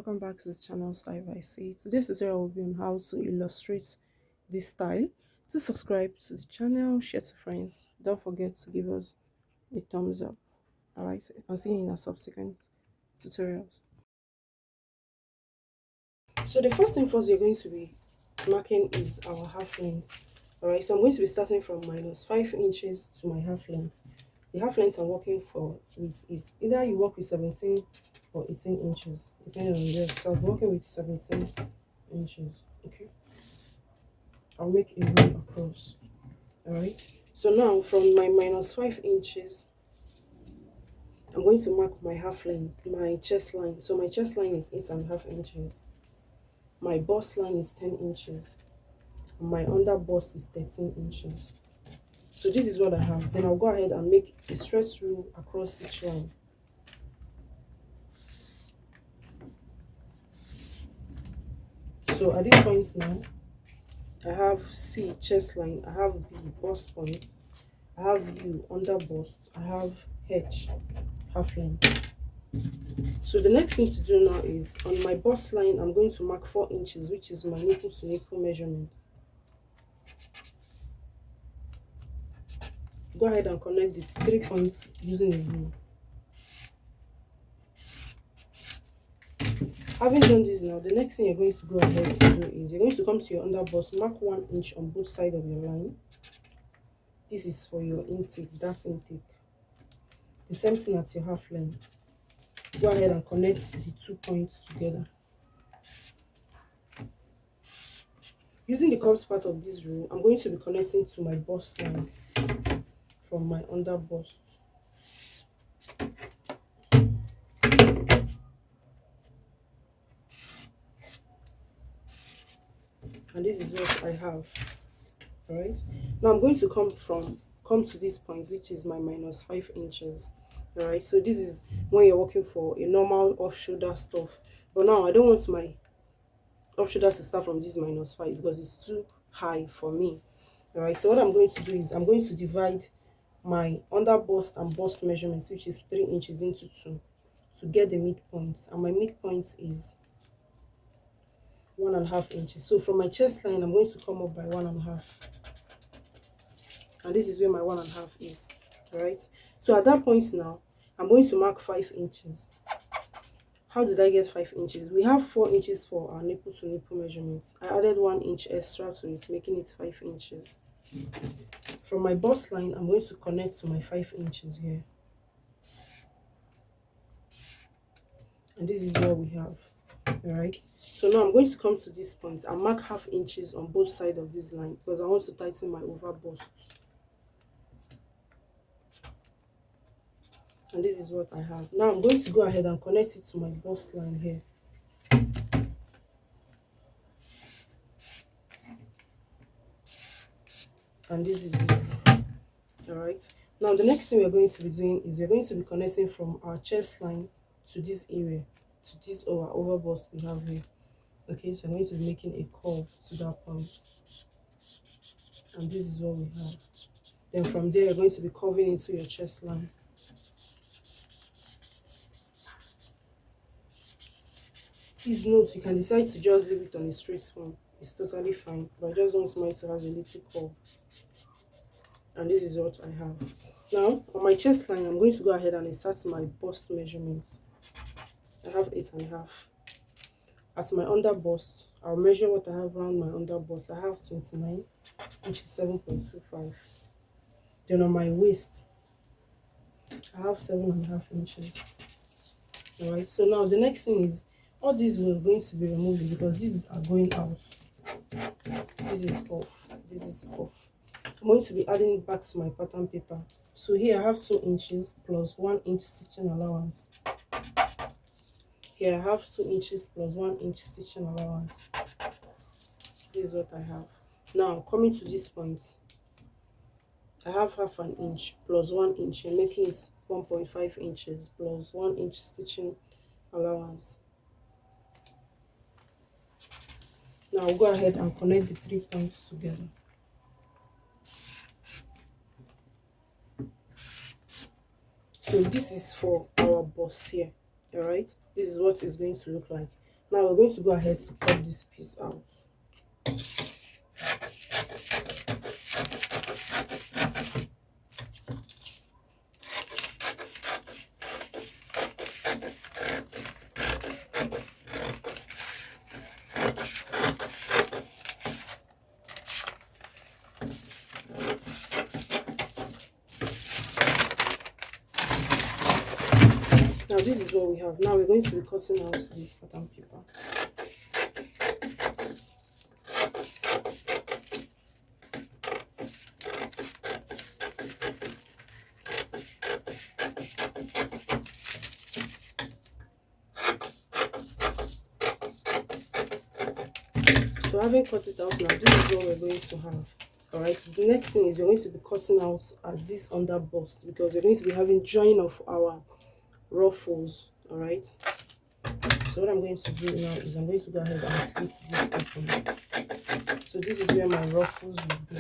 welcome back to the channel Style by C. Today's tutorial will be on how to illustrate this style. To subscribe to the channel, share to friends. Don't forget to give us a thumbs up. Alright, I'll see you in our subsequent tutorials. So the first thing first you're going to be marking is our half length. Alright, so I'm going to be starting from minus 5 inches to my half length. The half length I'm working for is either you work with 17 or 18 inches, depending on the So I'm working with 17 inches. Okay, I'll make a row across. Alright, so now from my minus 5 inches, I'm going to mark my half length, my chest line. So my chest line is 8.5 inches. My bust line is 10 inches. My under bust is 13 inches. So this is what I have. Then I'll go ahead and make a straight through across each line. So at this point now, I have C, chest line, I have B, bust point, I have U, under bust, I have H, half length. So the next thing to do now is on my bust line, I'm going to mark 4 inches, which is my nipple to nipple measurement. Go ahead and connect the 3 points using a rule. Having done this now, the next thing you're going to go ahead to do is you're going to come to your under bust, mark 1 inch on both sides of your line. This is for your intake, that intake. The same thing at your half length. Go ahead and connect the 2 points together. Using the curved part of this rule, I'm going to be connecting to my bust line from my under bust. And this is what I have. Alright. Now I'm going to come to this point, which is my minus 5 inches. Alright, so this is when you're working for a normal off shoulder stuff. But now I don't want my off shoulder to start from this minus 5 because it's too high for me. Alright, so what I'm going to do is I'm going to divide my under bust and bust measurements, which is 3 inches, into 2 to get the midpoint. And my midpoint is 1.5 inches. So from my chest line, I'm going to come up by 1.5. And this is where my 1.5 is. Alright, so at that point now, I'm going to mark 5 inches. How did I get 5 inches? We have 4 inches for our nipple to nipple measurements. I added 1 inch extra to it, making it 5 inches. From my bust line, I'm going to connect to my 5 inches here. And this is what we have. Alright, so now I'm going to come to this point and mark half inches on both sides of this line because I want to tighten my over bust. And this is what I have. Now I'm going to go ahead and connect it to my bust line here. And this is it. Alright, now the next thing we're going to be doing is we're going to be connecting from our chest line to this area, to this over bust we have here. Okay, so I'm going to be making a curve to that point. And this is what we have. Then from there, you're going to be curving into your chest line. Please note, you can decide to just leave it on a straight form. It's totally fine, but I just want mine to have a little curve. And this is what I have. Now, on my chest line, I'm going to go ahead and insert my bust measurements. I have 8.5. At my under bust, I'll measure what I have around my under bust. I have 29, which is 7.25. Then on my waist, I have 7.5 inches. Alright, so now the next thing is all these we're going to be removing because these are going out. This is off. This is off. I'm going to be adding it back to my pattern paper. So here I have 2 inches plus 1 inch stitching allowance. Here I have 2 inches plus 1 inch stitching allowance. This is what I have. Now coming to this point, I have half an inch plus 1 inch, and making it 1.5 inches plus 1 inch stitching allowance. Now I'll go ahead and connect the 3 points together. So this is for our bust here. Alright, this is what it's going to look like. Now we're going to go ahead to cut this piece out. Now this is what we have. Now we're going to be cutting out this pattern paper. So having cut it out now, this is what we're going to have. Alright, the next thing is we're going to be cutting out at this under bust because we're going to be having joining of our ruffles. Alright, so what I'm going to do now is I'm going to go ahead and slit this open. So this is where my ruffles will be.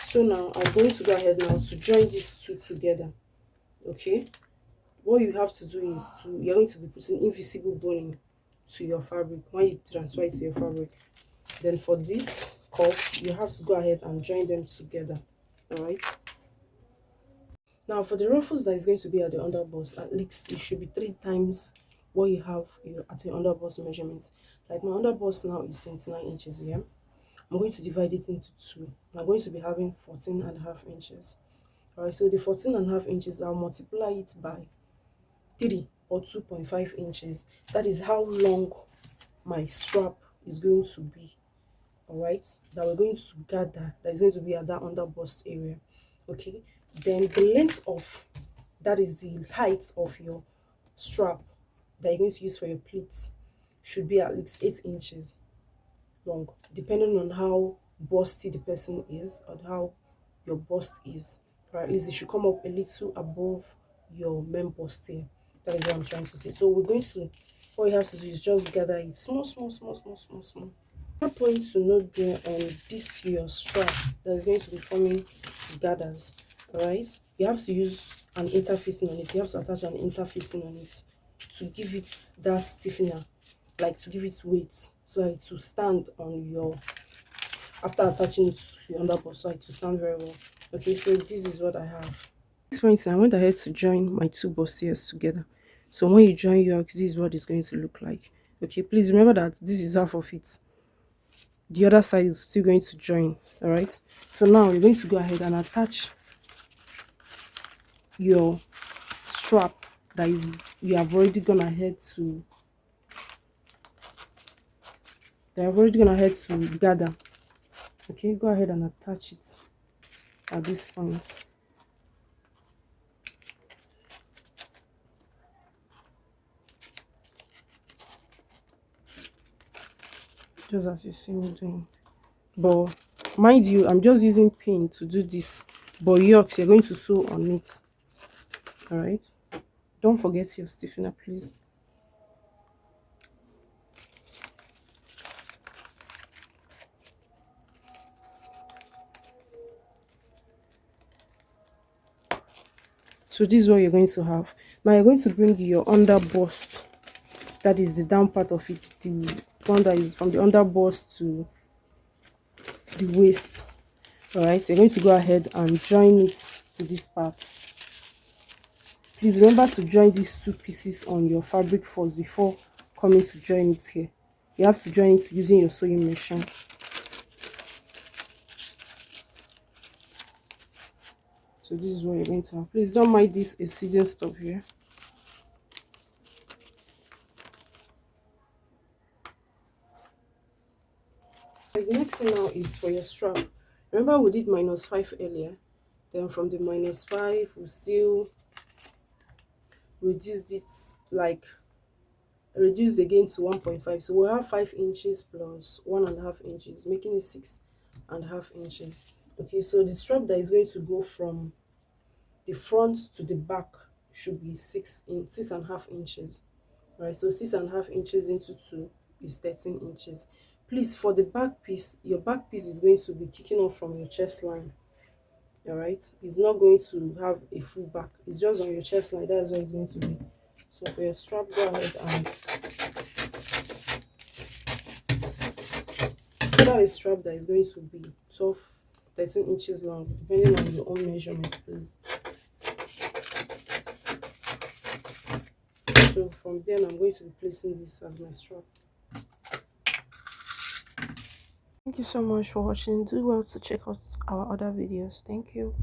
So now I'm going to go ahead now to join these two together. Okay, what you have to do is you're going to be putting invisible boning to your fabric when you transfer it to your fabric. Then for this cuff, you have to go ahead and join them together. All right. Now for the ruffles that is going to be at the underbust, at least it should be 3 times what you have at the underbust measurements. Like my underbust now is 29 inches here. I'm going to divide it into two. I'm going to be having 14.5 inches. All right, so the 14.5 inches, I'll multiply it by 3 or 2.5 inches. That is how long my strap is going to be. All right, that we're going to gather, that is going to be at that under bust area. Okay, then the length of, that is the height of your strap that you're going to use for your pleats, should be at least 8 inches long, depending on how busty the person is or how your bust is. Or at least it should come up a little above your main bust here. That is what I'm trying to say. So we're going to, what you have to do is just gather it small, small, small, small, small, small. One point to note there on this your strap that is going to be forming gathers. Alright, you have to use an interfacing on it. You have to attach an interfacing on it to give it that stiffener, like to give it weight, so it will stand on your, after attaching it to your underbust, so it will stand very well. Okay, so this is what I have. At this point I went ahead to join my two bustiers together. So when you join yours, this is what it's going to look like. Okay, please remember that this is half of it, the other side is still going to join. All right, so now we're going to go ahead and attach your strap that is, you have already gone ahead to, gather. Okay, go ahead and attach it at this point. Just as you see me doing. But mind you, I'm just using pin to do this, but yokes you're going to sew on it. All right, don't forget your stiffener, please. So this is what you're going to have. Now you're going to bring your under bust, that is the down part of it, the one that is from the under bust to the waist. All right, so you're going to go ahead and join it to this part. Please remember to join these two pieces on your fabric first before coming to join it here. You have to join it using your sewing machine. So this is what you're going to have. Please don't mind this exceeding stuff here. The next thing now is for your strap. Remember we did -5 earlier. Then from the -5 we still reduced it, like reduced again to 1.5. So we'll have 5 inches plus 1.5 inches, making it 6.5 inches. Okay, so the strap that is going to go from the front to the back should be 6.5 inches. All right, so 6.5 inches into 2 is 13 inches. Please, for the back piece, your back piece is going to be kicking off from your chest line. All right, it's not going to have a full back, it's just on your chest line. That's what it's going to be. So for your strap, go ahead and that is strap that is going to be 12, 13 inches long, depending on your own measurement, please. So from then I'm going to be placing this as my strap. Thank you so much for watching. Do well to check out our other videos. Thank you.